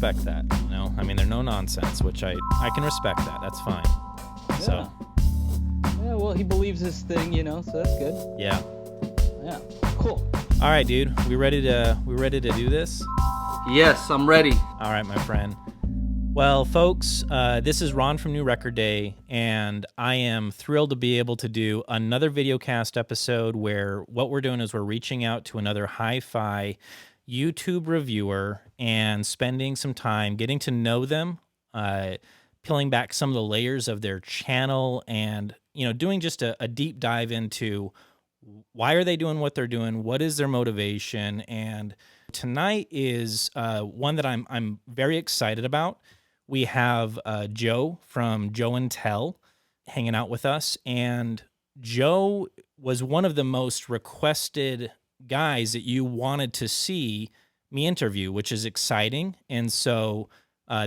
respect that. You know, I mean, they're no nonsense, which I can respect that. That's fine. Yeah. So. Yeah, well, he believes his thing, you know, so that's good. Yeah. Yeah. Cool. All right, dude. We ready to do this? Yes, I'm ready. All right, my friend. Well, folks, this is Ron from New Record Day, and I am thrilled to be able to do another Videocast episode where what we're doing is we're reaching out to another hi-fi YouTube reviewer and spending some time getting to know them, peeling back some of the layers of their channel, and doing just a deep dive into why are they doing what they're doing, what is their motivation, and tonight is one that I'm very excited about. We have Joe from JOENTELL hanging out with us, and Joe was one of the most requested guys that you wanted to see me interview, which is exciting. And so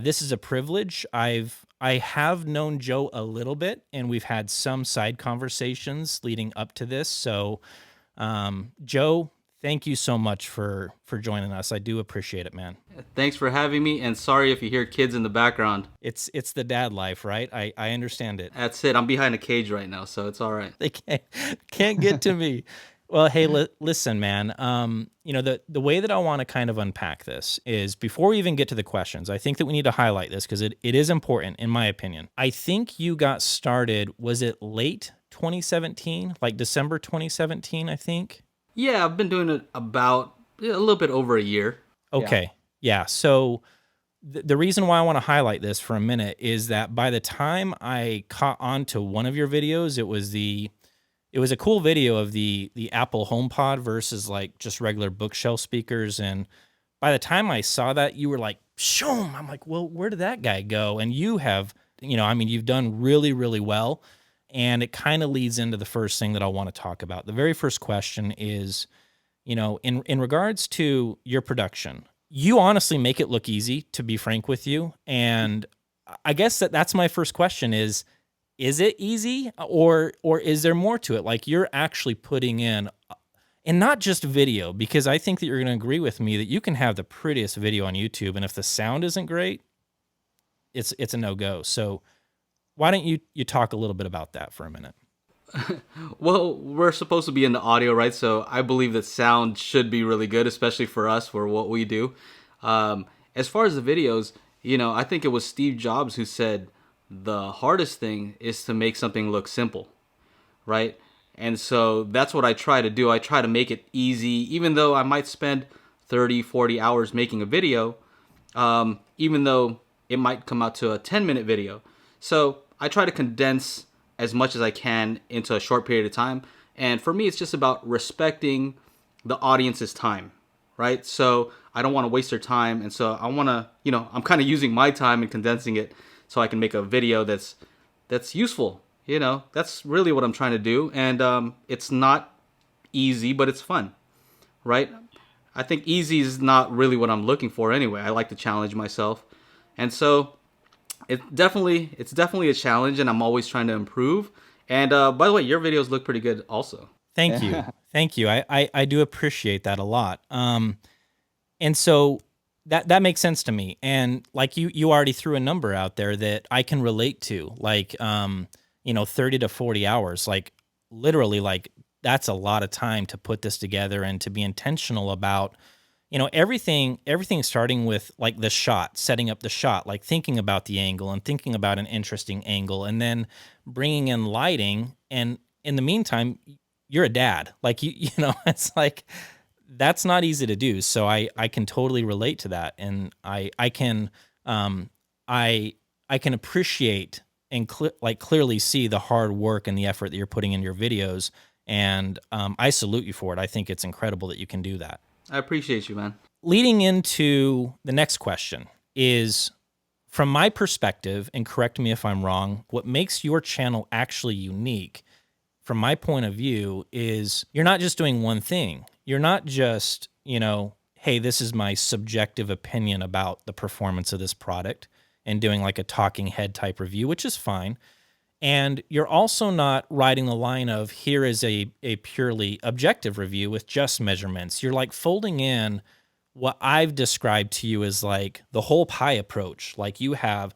this is a privilege. I have known Joe a little bit, and we've had some side conversations leading up to this. So Joe, thank you so much for joining us. I do appreciate it, man. Thanks for having me, and sorry if you hear kids in the background. It's the dad life, right? I understand it. That's it. I'm behind a cage right now, so it's all right. They can't get to me. Well, hey, listen, man. The way that I want to kind of unpack this is before we even get to the questions, I think that we need to highlight this because it is important, in my opinion. I think you got started, was it late 2017? Like December 2017, I think? Yeah, I've been doing it about a little bit over a year. Okay. Yeah. So the reason why I want to highlight this for a minute is that by the time I caught on to one of your videos, it was a cool video of the Apple HomePod versus like just regular bookshelf speakers. And by the time I saw that, you were like, shoom. I'm like, well, where did that guy go? And you have, you've done really, really well. And it kind of leads into the first thing that I want to talk about. The very first question is, in regards to your production, you honestly make it look easy, to be frank with you. And I guess that's my first question is it easy or is there more to it? Like you're actually putting in, and not just video, because I think that you're going to agree with me that you can have the prettiest video on YouTube, and if the sound isn't great, it's a no-go. So why don't you talk a little bit about that for a minute? Well, we're supposed to be in the audio, right? So I believe that sound should be really good, especially for us, for what we do. As far as the videos, I think it was Steve Jobs who said the hardest thing is to make something look simple, right? And so that's what I try to do. I try to make it easy, even though I might spend 30, 40 hours making a video, even though it might come out to a 10-minute video. So I try to condense as much as I can into a short period of time. And for me, it's just about respecting the audience's time, right? So I don't want to waste their time. And so I want to, I'm kind of using my time and condensing it so I can make a video that's useful. That's really what I'm trying to do. And it's not easy, but it's fun, right? I think easy is not really what I'm looking for anyway. I like to challenge myself. And so it's definitely a challenge, and I'm always trying to improve. And by the way, your videos look pretty good also. Thank you. Thank you. I do appreciate that a lot. And so that makes sense to me. And like you already threw a number out there that I can relate to, like 30 to 40 hours, like literally, like that's a lot of time to put this together and to be intentional about everything starting with like the shot, setting up the shot, like thinking about the angle and thinking about an interesting angle, and then bringing in lighting. And in the meantime, you're a dad. Like, it's like, that's not easy to do. So I can totally relate to that. And I can appreciate and clearly see the hard work and the effort that you're putting in your videos. And I salute you for it. I think it's incredible that you can do that. I appreciate you, man. Leading into the next question is, from my perspective, and correct me if I'm wrong, what makes your channel actually unique, from my point of view, is you're not just doing one thing. You're not just, hey, this is my subjective opinion about the performance of this product and doing like a talking head type review, which is fine. And you're also not riding the line of here is a purely objective review with just measurements. You're like folding in what I've described to you is like the whole pie approach. Like you have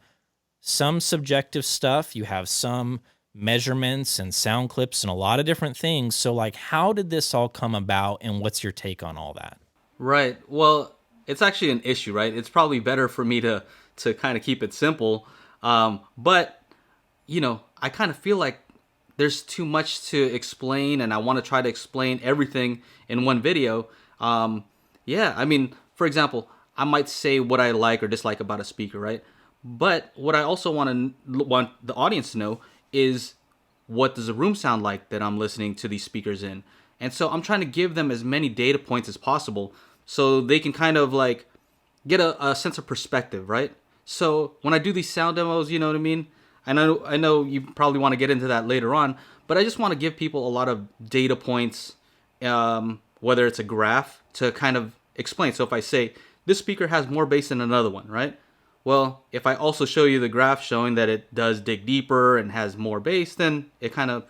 some subjective stuff, you have some measurements and sound clips and a lot of different things. So like how did this all come about and what's your take on all that? Right. Well, it's actually an issue, right? It's probably better for me to kind of keep it simple. But I kind of feel like there's too much to explain, and I want to try to explain everything in one video. Yeah, I mean, for example, I might say what I like or dislike about a speaker, right? But what I also want the audience to know is, what does the room sound like that I'm listening to these speakers in? And so I'm trying to give them as many data points as possible so they can kind of like get a sense of perspective, right? So when I do these sound demos, you know what I mean? I know you probably want to get into that later on, but I just want to give people a lot of data points, whether it's a graph to kind of explain. So if I say this speaker has more bass than another one, right? Well, if I also show you the graph showing that it does dig deeper and has more bass, then it kind of,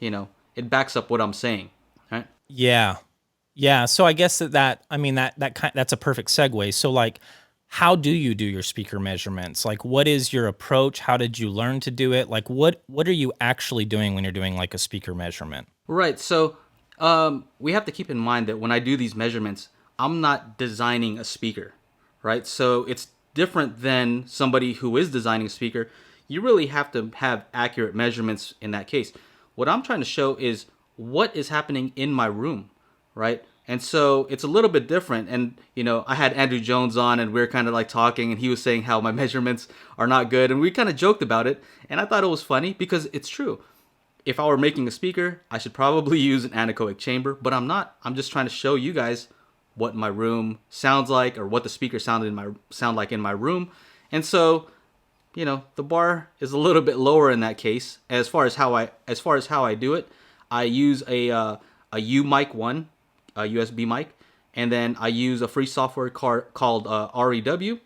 it backs up what I'm saying, right? Yeah. Yeah. So I guess that's a perfect segue. So like, how do you do your speaker measurements? Like, what is your approach? How did you learn to do it? Like, what are you actually doing when you're doing like a speaker measurement? Right. So we have to keep in mind that when I do these measurements, I'm not designing a speaker, right? So it's different than somebody who is designing a speaker. You really have to have accurate measurements in that case. What I'm trying to show is what is happening in my room, right? And so it's a little bit different. And, I had Andrew Jones on and we were kind of like talking, and he was saying how my measurements are not good. And we kind of joked about it. And I thought it was funny because it's true. If I were making a speaker, I should probably use an anechoic chamber, but I'm not. I'm just trying to show you guys what my room sounds like, or what the speaker sound like in my room. And so, the bar is a little bit lower in that case. As far as how I do it, I use a U mic one, a USB mic, and then I use a free software called REW.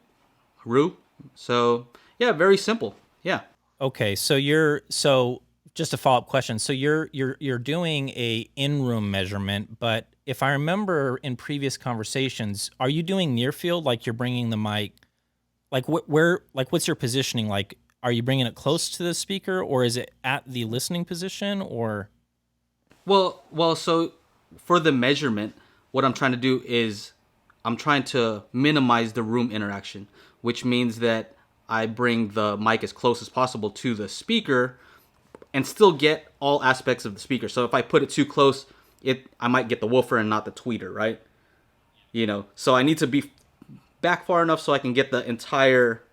So yeah, very simple. Yeah. Okay, so just a follow-up question. So you're doing a in-room measurement, but if I remember in previous conversations, are you doing near field, like you're bringing the mic, like what's your positioning? Like, are you bringing it close to the speaker, or is it at the listening position, or? Well, so for the measurement, what I'm trying to do is I'm trying to minimize the room interaction, which means that I bring the mic as close as possible to the speaker and still get all aspects of the speaker. So if I put it too close, I might get the woofer and not the tweeter, right? So I need to be back far enough so I can get the entire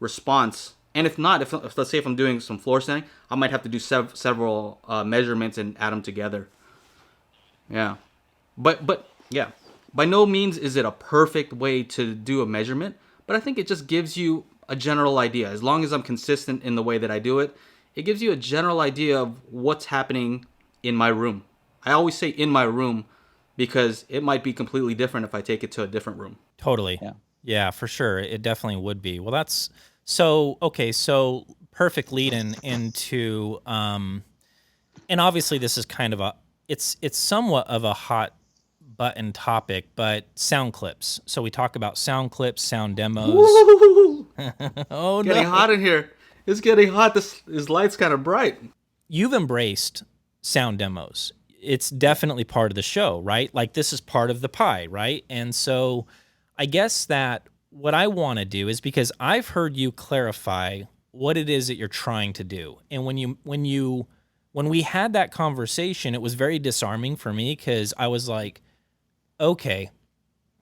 response. And if not, if let's say if I'm doing some floor standing, I might have to do several measurements and add them together. Yeah, but yeah, by no means is it a perfect way to do a measurement, but I think it just gives you a general idea. As long as I'm consistent in the way that I do it, it gives you a general idea of what's happening in my room. I always say in my room because it might be completely different if I take it to a different room. Totally. Yeah, for sure. It definitely would be. Well, that's so okay. So perfect lead into, and obviously this is kind of it's somewhat of a hot button topic, but sound clips. So we talk about sound clips, sound demos. Oh, it's getting hot in here. It's getting hot. This light's kind of bright. You've embraced sound demos. It's definitely part of the show, right? Like this is part of the pie, right? And so I guess that what I want to do is, because I've heard you clarify what it is that you're trying to do. And when we had that conversation, it was very disarming for me because I was like, okay,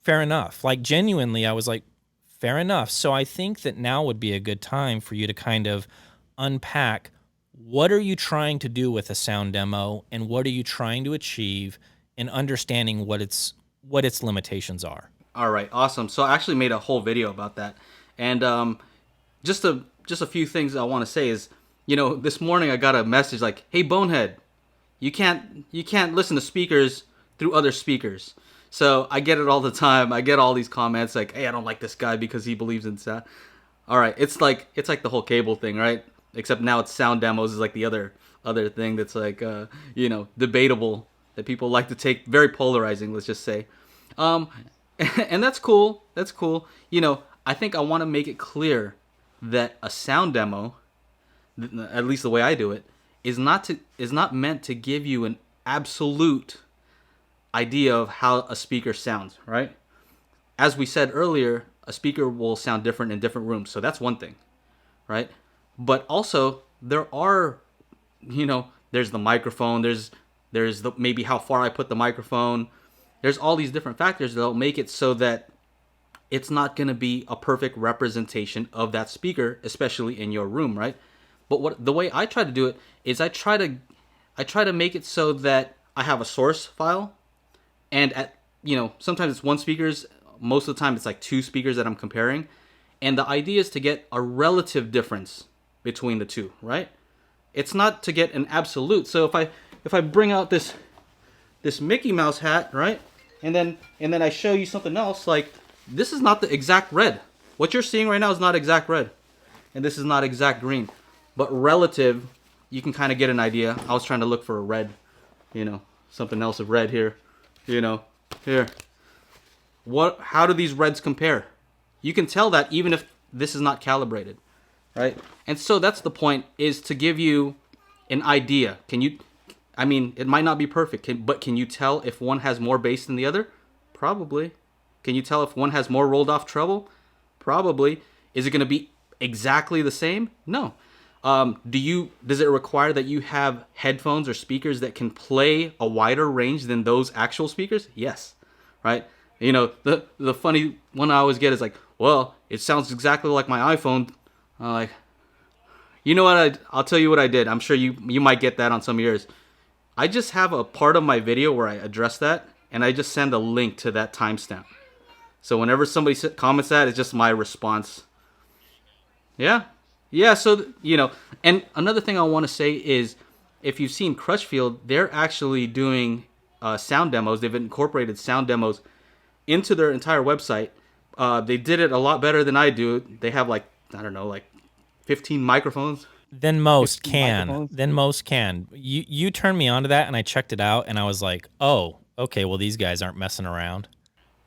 fair enough. Like genuinely, I was like, fair enough. So I think that now would be a good time for you to kind of unpack, what are you trying to do with a sound demo and what are you trying to achieve, and understanding what its limitations are. All right, awesome. So I actually made a whole video about that. And just a few things I want to say is, this morning I got a message like, "Hey Bonehead, you can't listen to speakers through other speakers." So I get it all the time. I get all these comments like, "Hey, I don't like this guy because he believes in sound." All right, it's like the whole cable thing, right? Except now it's sound demos is like the other thing that's like debatable, that people like to take, very polarizing, let's just say. And that's cool. That's cool. I think I want to make it clear that a sound demo, at least the way I do it, is not meant to give you an absolute idea of how a speaker sounds, right? As we said earlier, a speaker will sound different in different rooms. So that's one thing, right? But also there are, there's the microphone, there's the maybe how far I put the microphone. There's all these different factors that'll make it so that it's not going to be a perfect representation of that speaker, especially in your room, right? But the way I try to do it is I try to make it so that I have a source file, and sometimes it's one speakers, most of the time it's like two speakers that I'm comparing, and the idea is to get a relative difference between the two, right? It's not to get an absolute. So if I bring out this Mickey Mouse hat, right, and then I show you something else, like this is not the exact red. What you're seeing right now is not exact red, and this is not exact green, but relative, you can kind of get an idea. I was trying to look for a red, something else of red here, here. How do these reds compare? You can tell that even if this is not calibrated, right? And so that's the point, is to give you an idea. It might not be perfect, but can you tell if one has more bass than the other? Probably. Can you tell if one has more rolled off treble? Probably. Is it going to be exactly the same? No. Does it require that you have headphones or speakers that can play a wider range than those actual speakers? Yes. Right? The funny one I always get is like, well, it sounds exactly like my iPhone. Like, you know what? I'll tell you what I did. I'm sure you might get that on some of yours. I just have a part of my video where I address that, and I just send a link to that timestamp. So whenever somebody comments that, it's just my response. Yeah. Yeah, so, and another thing I want to say is, if you've seen Crushfield, they're actually doing sound demos. They've incorporated sound demos into their entire website. They did it a lot better than I do. They have 15 microphones. Then most 15 can. microphones. Then most can. You turned me onto that, and I checked it out, and I was like, oh, okay, well, these guys aren't messing around.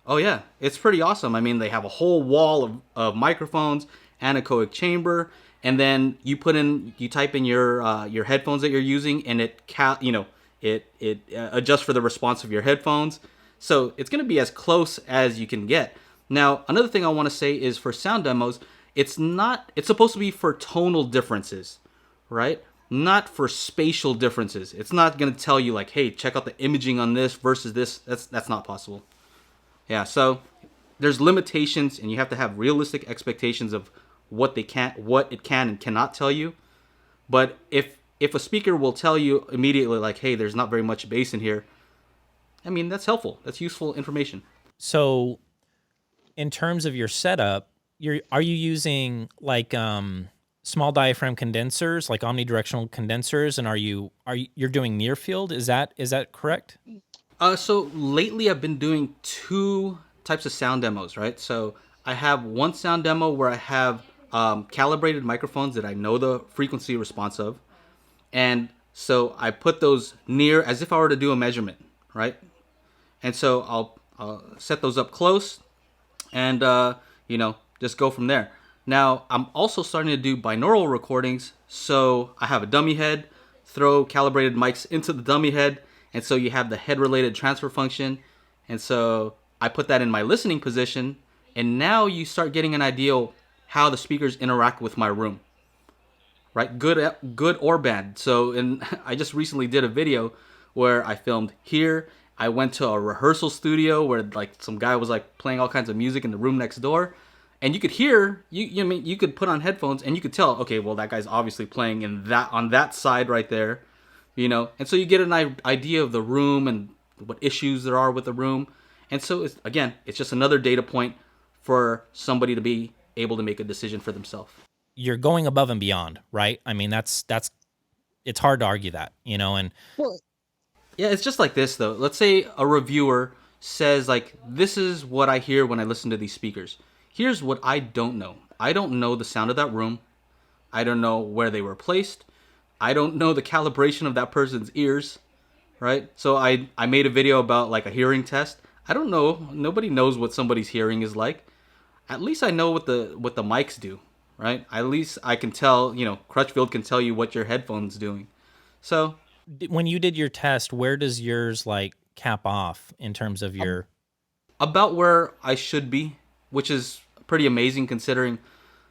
Oh, yeah. It's pretty awesome. I mean, they have a whole wall of microphones, anechoic chamber, and then you type in your headphones that you're using, and it adjusts for the response of your headphones. So it's going to be as close as you can get. Now, another thing I want to say is, for sound demos, it's supposed to be for tonal differences, right? Not for spatial differences. It's not going to tell you like, hey, check out the imaging on this versus this. That's not possible. Yeah, so there's limitations, and you have to have realistic expectations of what it can and cannot tell you. But if a speaker will tell you immediately like, hey, there's not very much bass in here, that's helpful. That's useful information. So in terms of your setup, are you using like small diaphragm condensers, like omnidirectional condensers, and you're doing near field? Is that correct? So lately I've been doing two types of sound demos, right? So I have one sound demo where I have calibrated microphones that I know the frequency response of. And so I put those near, as if I were to do a measurement, right? And so I'll set those up close and, just go from there. Now, I'm also starting to do binaural recordings. So I have a dummy head, throw calibrated mics into the dummy head, and so you have the head-related transfer function. And so I put that in my listening position, and now you start getting an idea how the speakers interact with my room, right? Good or bad. So I just recently did a video where I filmed here. I went to a rehearsal studio where like some guy was like playing all kinds of music in the room next door. And you could hear, you could put on headphones and you could tell, okay, well, that guy's obviously playing on that side right there, And so you get an idea of the room and what issues there are with the room. And so, it's just another data point for somebody to be able to make a decision for themselves. You're going above and beyond, right? That's it's hard to argue that, and Well, Yeah, it's just like this, though. Let's say a reviewer says, like, this is what I hear when I listen to these speakers. Here's what I don't know. I don't know the sound of that room. I don't know where they were placed. I don't know the calibration of that person's ears, right? So I made a video about, like, a hearing test. I don't know. Nobody knows what somebody's hearing is like. At least I know what the mics do, right? At least I can tell. Crutchfield can tell you what your headphones doing. So When you did your test, where does yours like cap off in terms of your? about where I should be, which is pretty amazing considering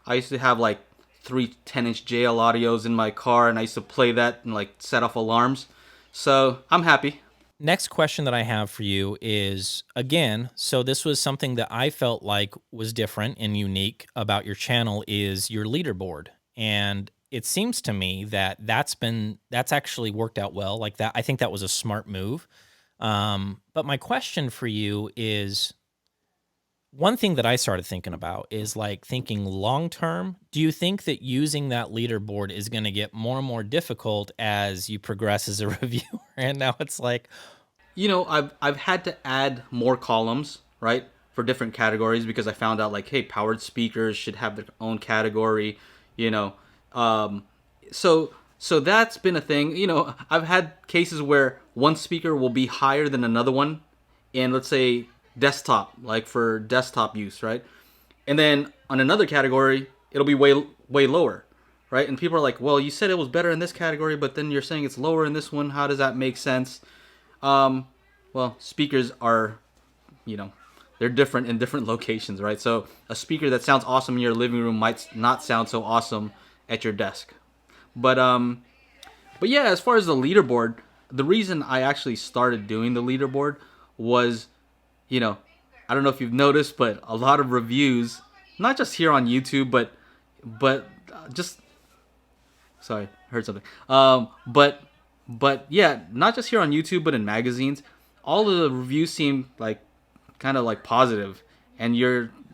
I used to have like three 10-inch JL audios in my car, and I used to play that and like set off alarms. So I'm happy. Next question that I have for you is, again, so this was something that I felt like was different and unique about your channel is your leaderboard. And it seems to me that that's actually worked out well. Like that, I think that was a smart move. But my question for you is, one thing that I started thinking about is like thinking long term. Do you think that using that leaderboard is going to get more and more difficult as you progress as a reviewer? And now it's like, I've had to add more columns, right, for different categories because I found out like, hey, powered speakers should have their own category, you know. So that's been a thing. I've had cases where one speaker will be higher than another one in, let's say, desktop, like for desktop use, right? And then on another category, it'll be way lower, right? And people are like, well, you said it was better in this category, but then you're saying it's lower in this one. How does that make sense? Well, speakers are, they're different in different locations, right? So a speaker that sounds awesome in your living room might not sound so awesome at your desk. But yeah, as far as the leaderboard, the reason I actually started doing the leaderboard was, I don't know if you've noticed, but a lot of reviews, not just here on YouTube, but just, sorry, I heard something. But yeah, not just here on YouTube, but in magazines, all of the reviews seem like kind of like positive, and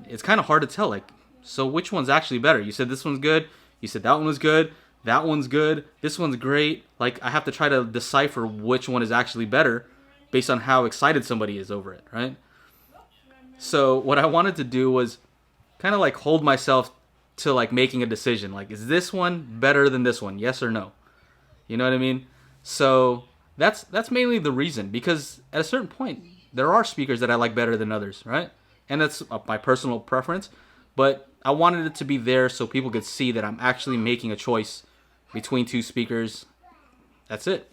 it's kind of hard to tell, like, so which one's actually better? You said this one's good. You said that one was good. That one's good. This one's great. Like, I have to try to decipher which one is actually better based on how excited somebody is over it, right? So what I wanted to do was kind of like hold myself to like making a decision. Like, is this one better than this one? Yes or no? You know what I mean? So that's mainly the reason, because at a certain point, there are speakers that I like better than others, right? And that's my personal preference. But I wanted it to be there so people could see that I'm actually making a choice between two speakers. That's it.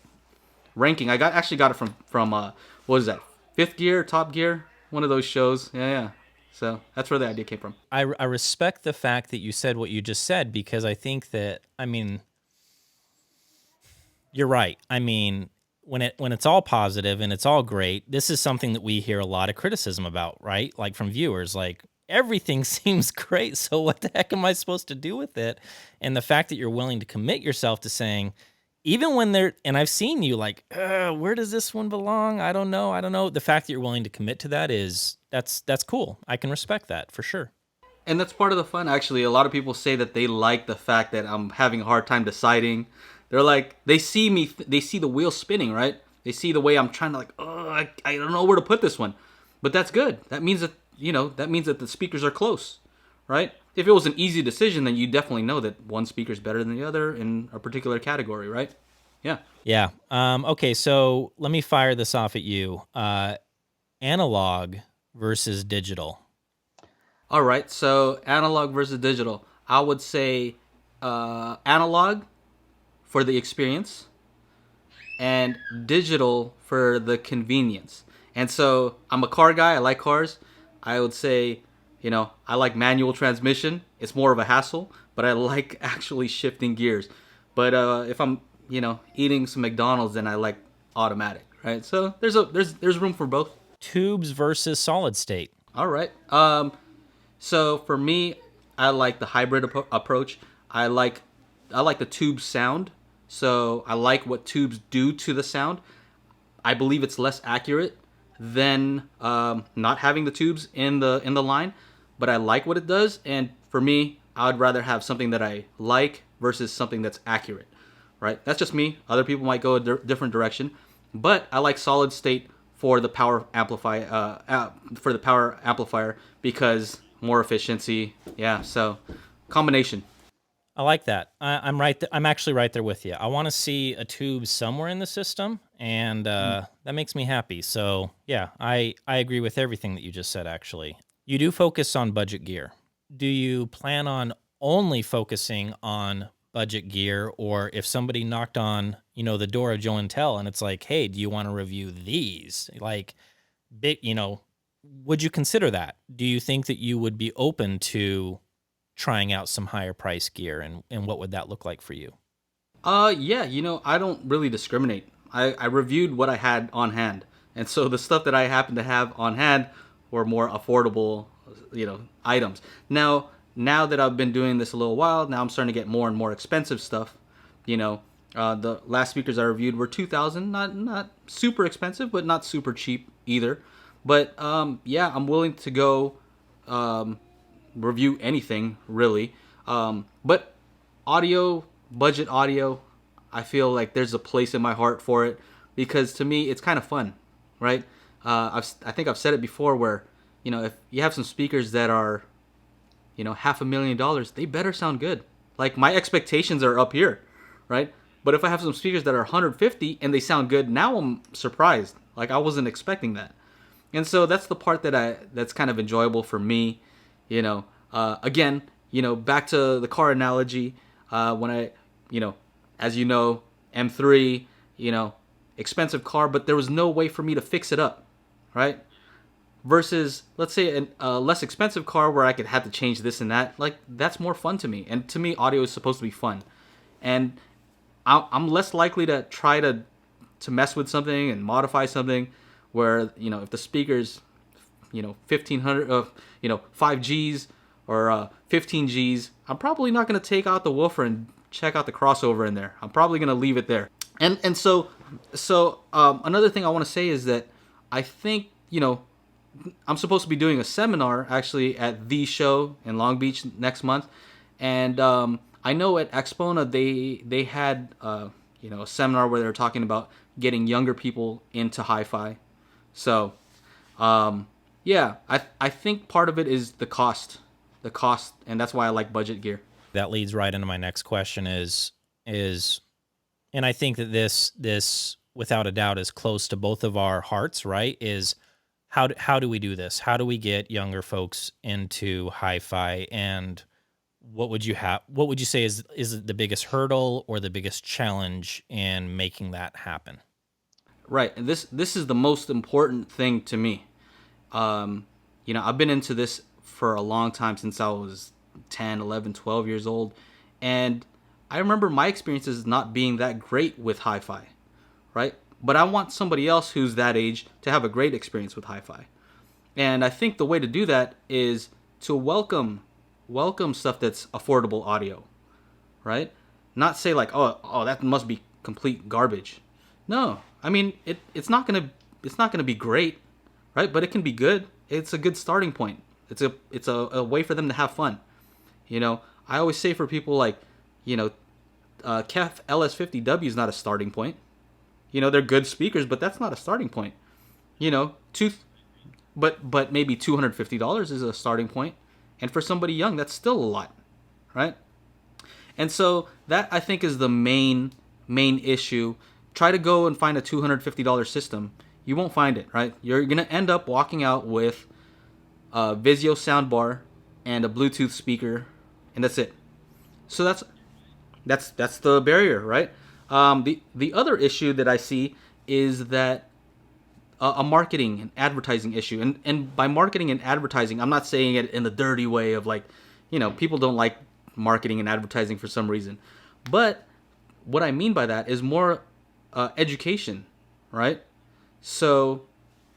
Ranking. I actually got it from what was that? Fifth Gear, Top Gear, one of those shows. Yeah. So that's where the idea came from. I respect the fact that you said what you just said, because I think that, you're right. When it's all positive and it's all great, this is something that we hear a lot of criticism about, right? Like from viewers, like, everything seems great, so what the heck am I supposed to do with it? And the fact that you're willing to commit yourself to saying, even when and I've seen you like, where does this one belong? I don't know. The fact that you're willing to commit to that that's cool. I can respect that for sure. And that's part of the fun, actually. A lot of people say that they like the fact that I'm having a hard time deciding. They're like, they see the wheel spinning, right? They see the way I'm trying to like, I don't know where to put this one. But that's good. That means that, the speakers are close, right? If it was an easy decision, then you definitely know that one speaker's better than the other in a particular category, right? Yeah. Yeah. Okay, so let me fire this off at you. Analog versus digital. All right, so analog versus digital. I would say analog for the experience and digital for the convenience. And so I'm a car guy. I like cars. I would say, I like manual transmission. It's more of a hassle, but I like actually shifting gears. But if I'm, eating some McDonald's, then I like automatic, right? So there's room for both. Tubes versus solid state. All right. So for me, I like the hybrid approach. I like the tube sound. So I like what tubes do to the sound. I believe it's less accurate than not having the tubes in the line, but I like what it does. And for me, I would rather have something that I like versus something that's accurate, right? That's just me. Other people might go a different direction, but I like solid state for the power amplifier because more efficiency. Yeah, so combination. I like that. I'm right. I'm actually right there with you. I want to see a tube somewhere in the system, and that makes me happy. So yeah, I agree with everything that you just said. Actually, you do focus on budget gear. Do you plan on only focusing on budget gear, or if somebody knocked on the door of JOENTELL and it's like, hey, do you want to review these? Like big, would you consider that? Do you think that you would be open to trying out some higher price gear, and what would that look like for you? Yeah, I don't really discriminate. I reviewed what I had on hand. And so the stuff that I happened to have on hand were more affordable, items. Now that I've been doing this a little while, now I'm starting to get more and more expensive stuff. The last speakers I reviewed were 2,000, not super expensive, but not super cheap either. But yeah, I'm willing to go review anything really. But audio, budget audio, I feel like there's a place in my heart for it because to me it's kind of fun, right? I think I've said it before where if you have some speakers that are $500,000, they better sound good. Like my expectations are up here, right? But if I have some speakers that are 150 and they sound good, now I'm surprised. Like I wasn't expecting that. And so that's the part that's kind of enjoyable for me. Again, back to the car analogy. When as M3, expensive car, but there was no way for me to fix it up, right? Versus, let's say, a less expensive car where I could have to change this and that. Like that's more fun to me. And to me, audio is supposed to be fun. And I'm less likely to try to mess with something and modify something where if the speakers 1500 5 G's or 15 G's, I'm probably not going to take out the woofer and check out the crossover in there. I'm probably going to leave it there. And so another thing I want to say is that I think I'm supposed to be doing a seminar actually at the show in Long Beach next month, and I know at Expona they had a seminar where they were talking about getting younger people into hi-fi. So yeah, I think part of it is the cost, and that's why I like budget gear. That leads right into my next question is, and I think that this without a doubt is close to both of our hearts, right? Is how do we do this? How do we get younger folks into hi-fi? And what would you say is the biggest hurdle or the biggest challenge in making that happen? Right. And this is the most important thing to me. I've been into this for a long time, since I was 10, 11, 12 years old. And I remember my experiences not being that great with hi-fi, right? But I want somebody else who's that age to have a great experience with hi-fi. And I think the way to do that is to welcome stuff that's affordable audio, right? Not say like, oh, that must be complete garbage. No, I mean it's not gonna be great, right? But it can be good. It's a good starting point. It's a way for them to have fun. I always say for people like, KEF LS50W is not a starting point. They're good speakers, but that's not a starting point. But maybe $250 is a starting point, and for somebody young, that's still a lot, right? And so that I think is the main issue. Try to go and find a $250 system. You won't find it, right? You're gonna end up walking out with a Vizio soundbar and a Bluetooth speaker, and that's it. So that's the barrier, right? The other issue that I see is that a marketing and advertising issue, and by marketing and advertising, I'm not saying it in the dirty way of like, people don't like marketing and advertising for some reason, but what I mean by that is more education, right? So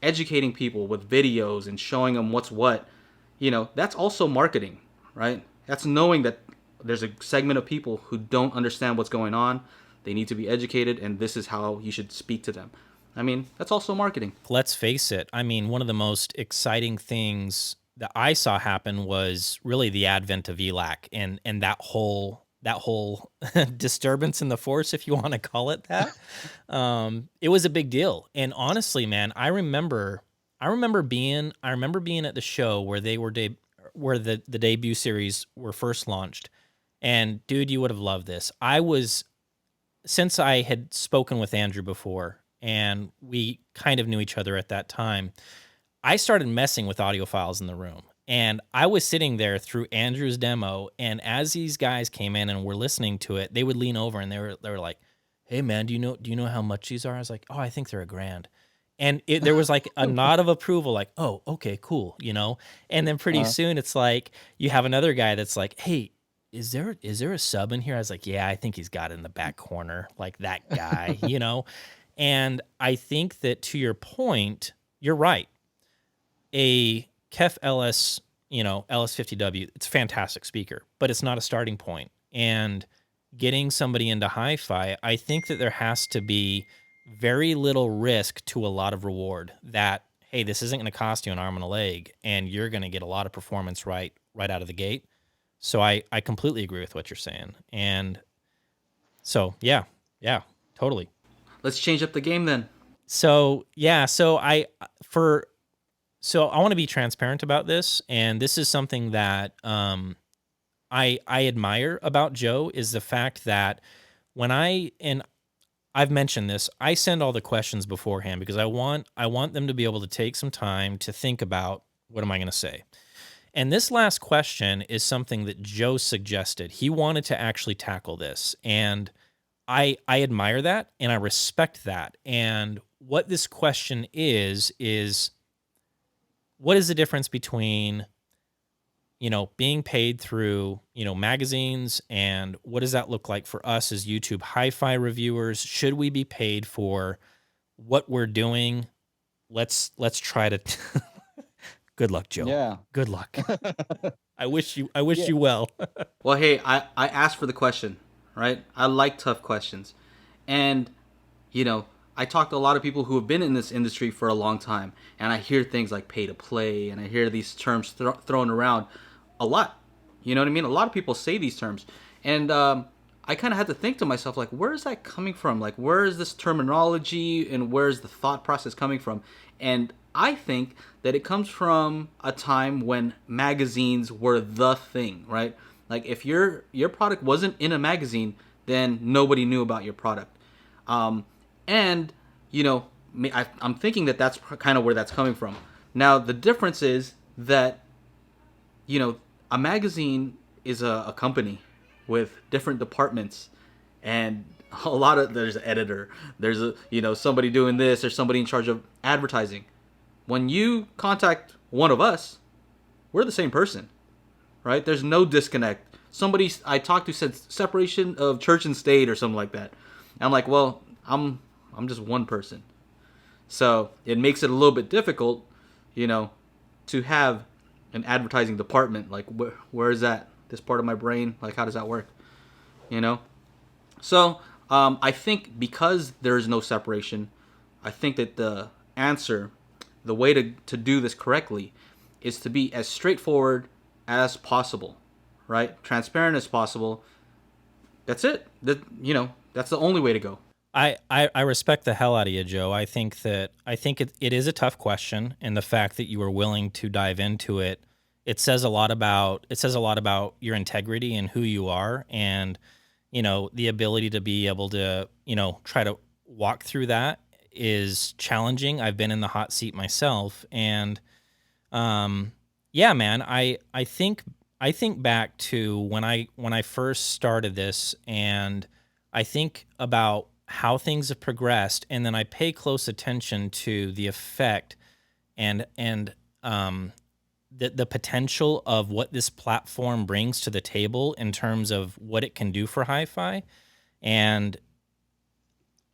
educating people with videos and showing them what's what, that's also marketing, right? That's knowing that there's a segment of people who don't understand what's going on. They need to be educated, and this is how you should speak to them. I mean, that's also marketing. Let's face it. I mean, one of the most exciting things that I saw happen was really the advent of ELAC and that whole disturbance in the force, if you want to call it that. It was a big deal. And honestly, man, I remember being at the show where they were where the debut series were first launched, And dude, you would have loved this. Since I had spoken with Andrew before and we kind of knew each other at that time, I started messing with audiophiles in the room. And I was sitting there through Andrew's demo, and as these guys came in and were listening to it, they would lean over and they were like, "Hey man, do you know how much these are?" I was like, "Oh, I think they're $1,000." And there was like a nod of approval, like, "Oh, okay, cool," you know. And then pretty Uh, soon it's like you have another guy that's like, "Hey, is there a sub in here?" I was like, "Yeah, I think he's got it in the back corner, like that guy," you know. And I think that to your point, you're right. A Kef LS, LS50W, it's a fantastic speaker, but it's not a starting point. And getting somebody into hi-fi, I think that there has to be very little risk to a lot of reward. That, hey, this isn't going to cost you an arm and a leg, and you're going to get a lot of performance right out of the gate. So I completely agree with what you're saying. And so yeah, totally. Let's change up the game then. So yeah, so I want to be transparent about this, and this is something that I admire about Joe is the fact that and I've mentioned this, I send all the questions beforehand because I want them to be able to take some time to think about what am I going to say. And this last question is something that Joe suggested. He wanted to actually tackle this, and I admire that and I respect that. And what this question is what is the difference between being paid through magazines, and what does that look like for us as YouTube hi-fi reviewers? Should we be paid for what we're doing? Let's try to good luck, Joe. yeah. Good luck. I wish you Yeah. well. Well, hey, I asked for the question, right? I like tough questions. And, I talk to a lot of people who have been in this industry for a long time, and I hear things like pay to play, and I hear these terms thrown around a lot. You know what I mean? A lot of people say these terms. And I kind of had to think to myself, like, where is that coming from? Like, where is this terminology and where is the thought process coming from? And I think that it comes from a time when magazines were the thing, right? Like, if your product wasn't in a magazine, then nobody knew about your product. And, I'm thinking that that's kind of where that's coming from. Now, the difference is that, a magazine is a company with different departments, and there's an editor, there's somebody doing this, there's somebody in charge of advertising. When you contact one of us, we're the same person, right? There's no disconnect. Somebody I talked to said separation of church and state or something like that. And I'm like, well, I'm just one person. So it makes it a little bit difficult, to have an advertising department. Like, where is that? This part of my brain? Like, how does that work? So I think because there is no separation, I think that the way to do this correctly is to be as straightforward as possible, right? Transparent as possible. That's it. That's the only way to go. I respect the hell out of you, Joe. I think it is a tough question, and the fact that you were willing to dive into it, it says a lot about your integrity and who you are, and the ability to be able to try to walk through that is challenging. I've been in the hot seat myself, and yeah, man, I think back to when I first started this, and I think about how things have progressed, and then I pay close attention to the effect and the potential of what this platform brings to the table in terms of what it can do for hi-fi, and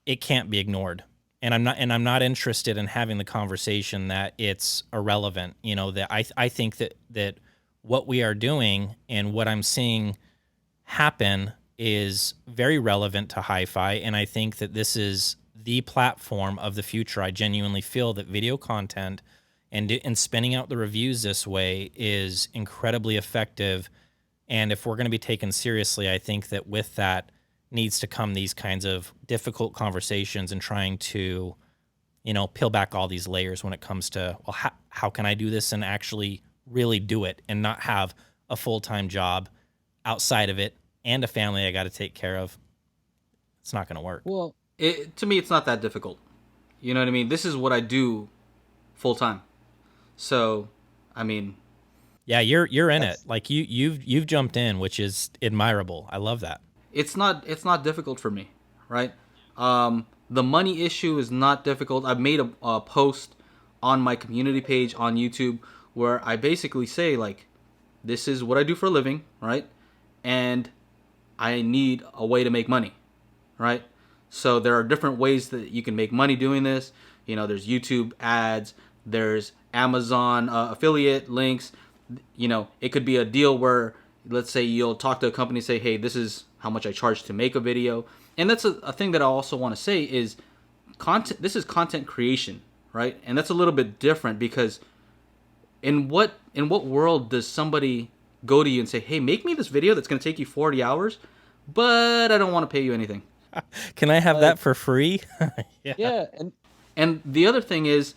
it can't be ignored. And I'm not interested in having the conversation that it's irrelevant. That I think that what we are doing and what I'm seeing happen is very relevant to hi-fi, and I think that this is the platform of the future. I genuinely feel that video content and spinning out the reviews this way is incredibly effective. And if we're going to be taken seriously, I think that with that needs to come these kinds of difficult conversations and trying to, peel back all these layers when it comes to, well, how can I do this and actually really do it and not have a full-time job outside of it and a family I got to take care of. It's not going to work. Well, To me, it's not that difficult. You know what I mean? This is what I do full time. So, I mean, Yeah, you're in it. Like you've jumped in, which is admirable. I love that. it's not difficult for me, right? The money issue is not difficult. I've made a post on my community page on YouTube where I basically say, like, this is what I do for a living, right? And I need a way to make money, right? So there are different ways that you can make money doing this. You know, there's YouTube ads, there's Amazon affiliate links. You know, it could be a deal where, let's say, you'll talk to a company and say, hey, this is how much I charge to make a video. And that's a thing that I also want to say is content. This is content creation, right? And that's a little bit different because in what world does somebody go to you and say, hey, make me this video that's going to take you 40 hours, but I don't want to pay you anything. Can I have that for free? yeah, And the other thing is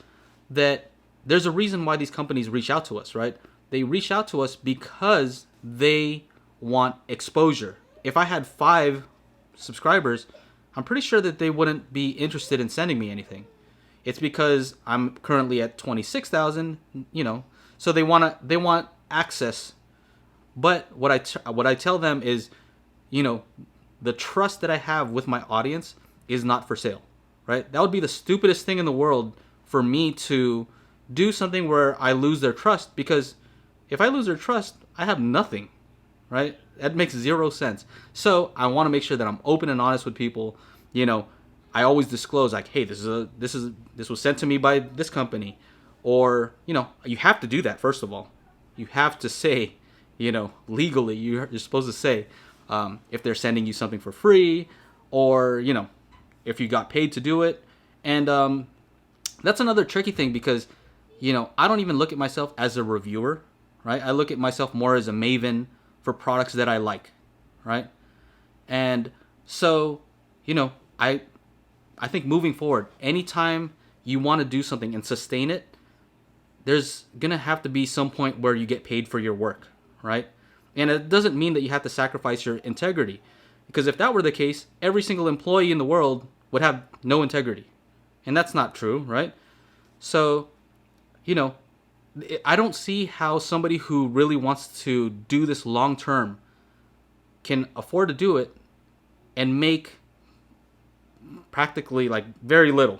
that there's a reason why these companies reach out to us, right? They reach out to us because they want exposure. If I had 5 subscribers, I'm pretty sure that they wouldn't be interested in sending me anything. It's because I'm currently at 26,000, you know. So they want access. But what I tell them is, you know, the trust that I have with my audience is not for sale, right? That would be the stupidest thing in the world for me to do something where I lose their trust, because if I lose their trust, I have nothing, right? That makes 0 sense. So I want to make sure that I'm open and honest with people. You know, I always disclose, like, hey, this was sent to me by this company, or, you know, you have to do that. First of all, you have to say, you know, legally, you're supposed to say if they're sending you something for free, or, you know, if you got paid to do it. And that's another tricky thing because, you know, I don't even look at myself as a reviewer, right? I look at myself more as a maven for products that I like, right? And so, you know, I think moving forward, anytime you want to do something and sustain it, there's going to have to be some point where you get paid for your work, right? And it doesn't mean that you have to sacrifice your integrity. Because if that were the case, every single employee in the world would have no integrity. And that's not true, right? So, you know, I don't see how somebody who really wants to do this long term can afford to do it and make practically like very little.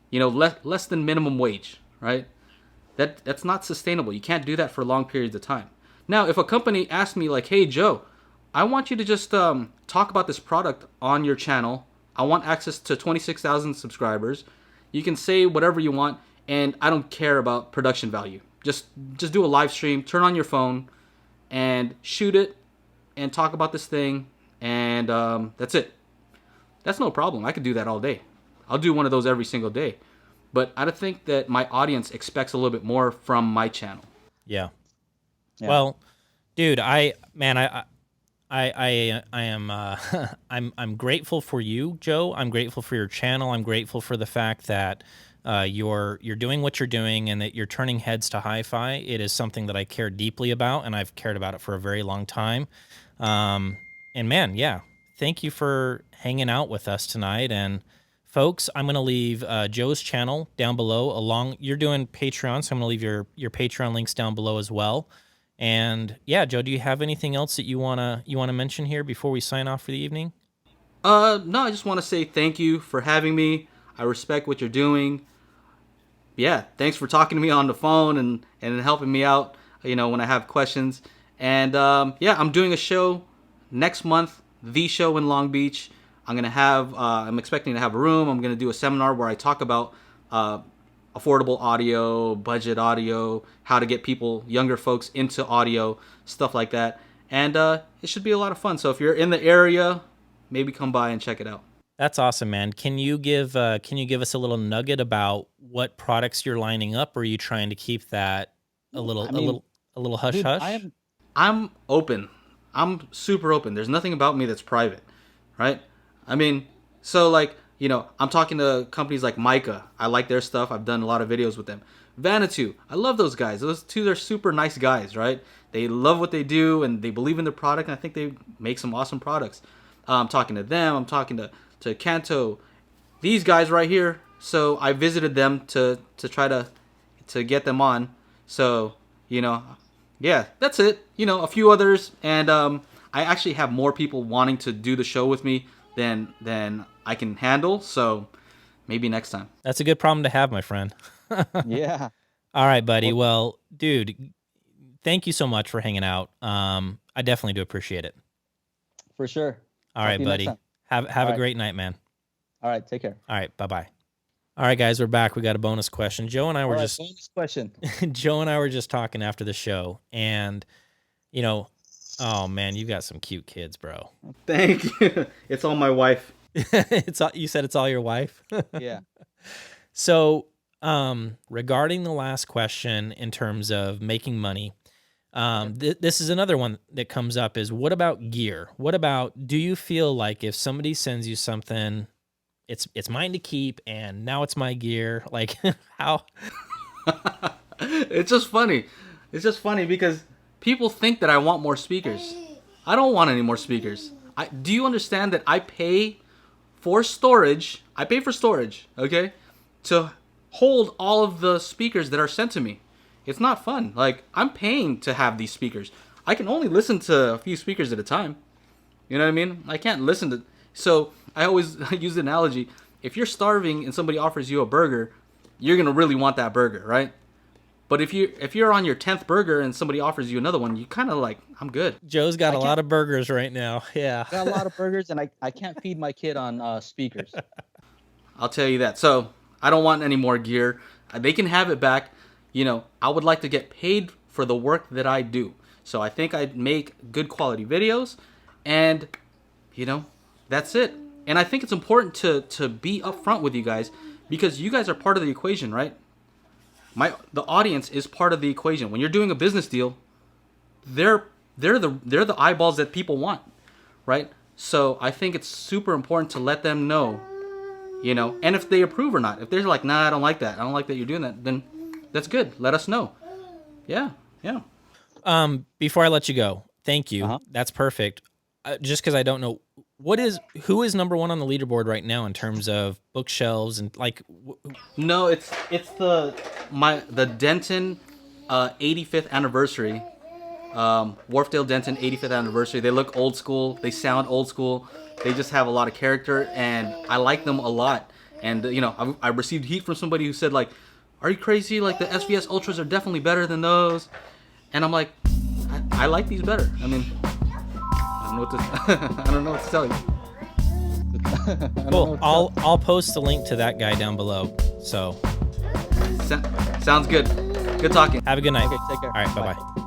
You know, less than minimum wage, right? That's not sustainable. You can't do that for long periods of time. Now, if a company asks me like, hey, Joe, I want you to just talk about this product on your channel. I want access to 26,000 subscribers. You can say whatever you want, and I don't care about production value. Just do a live stream, turn on your phone, and shoot it, and talk about this thing, and that's it. That's no problem. I could do that all day. I'll do one of those every single day. But I think that my audience expects a little bit more from my channel. Yeah. Yeah. Well, dude, I am I'm grateful for you, Joe. I'm grateful for your channel. I'm grateful for the fact that you're doing what you're doing and that you're turning heads to hi-fi. It is something that I care deeply about, and I've cared about it for a very long time. And man, yeah, thank you for hanging out with us tonight. And folks, I'm going to leave Joe's channel down below. You're doing Patreon, so I'm going to leave your Patreon links down below as well. And yeah, Joe, do you have anything else that you wanna mention here before we sign off for the evening? No, I just want to say thank you for having me. I respect what you're doing. Yeah, thanks for talking to me on the phone and helping me out, you know, when I have questions. And yeah, I'm doing a show next month, the show in Long Beach. I'm expecting to have a room. I'm going to do a seminar where I talk about affordable audio, budget audio, how to get people, younger folks, into audio, stuff like that. And it should be a lot of fun. So if you're in the area, maybe come by and check it out. That's awesome, man. Can you give us a little nugget about what products you're lining up, or are you trying to keep that a little hush dude, hush? I'm open. I'm super open. There's nothing about me that's private, right? I mean, so like, you know, I'm talking to companies like Micah. I like their stuff. I've done a lot of videos with them. Vanatu, I love those guys. Those two are super nice guys, right? they love what they do and they believe in their product. And I think they make some awesome products. I'm talking to them. I'm talking to Kanto, these guys right here. So I visited them to try to get them on. So, yeah, that's it. A few others. And I actually have more people wanting to do the show with me than I can handle. So maybe next time. That's a good problem to have, my friend. Yeah. All right, buddy. Well, dude, thank you so much for hanging out. I definitely do appreciate it. For sure. All right, buddy. Have a great night, man. All right, take care. All right, bye-bye. All right, guys, we're back. We got a bonus question. Bonus question. Joe and I were just talking after the show, and oh man, you got some cute kids, bro. Thank you. It's all my wife. You said it's all your wife? Yeah. So, regarding the last question in terms of making money, this is another one that comes up is, what about gear? Do you feel like if somebody sends you something, it's mine to keep and now it's my gear? Like how? It's just funny. It's just funny because people think that I want more speakers. I don't want any more speakers. Do you understand that I pay for storage? I pay for storage, okay, to hold all of the speakers that are sent to me. It's not fun. Like, I'm paying to have these speakers. I can only listen to a few speakers at a time. You know what I mean? I can't listen to... So I always use the analogy. If you're starving and somebody offers you a burger, you're going to really want that burger, right? But if you're on your 10th burger and somebody offers you another one, you kind of like, I'm good. Joe's got a lot of burgers right now. Yeah. Got a lot of burgers, and I can't feed my kid on speakers. I'll tell you that. So I don't want any more gear. They can have it back. I would like to get paid for the work that I do. So I think I'd make good quality videos, and that's it. And I think it's important to be upfront with you guys, because you guys are part of the equation, right? The audience is part of the equation. When you're doing a business deal, they're the eyeballs that people want, right? So I think it's super important to let them know, and if they approve or not. If they're like, nah, I don't like that. I don't like that you're doing that. Then that's good. Let us know. Yeah. Before I let you go, thank you. That's perfect. Just because I don't know, who is number one on the leaderboard right now in terms of bookshelves and like? No, it's the Denton 85th anniversary. Wharfdale Denton 85th anniversary. They look old school. They sound old school. They just have a lot of character, and I like them a lot. And I received heat from somebody who said, like, "Are you crazy? Like, the SVS Ultras are definitely better than those." And I'm like, I like these better. I mean, I don't know what to tell you. Cool. I'll post the link to that guy down below. So sounds good. Good talking. Have a good night. Okay, take care. All right. Bye-bye.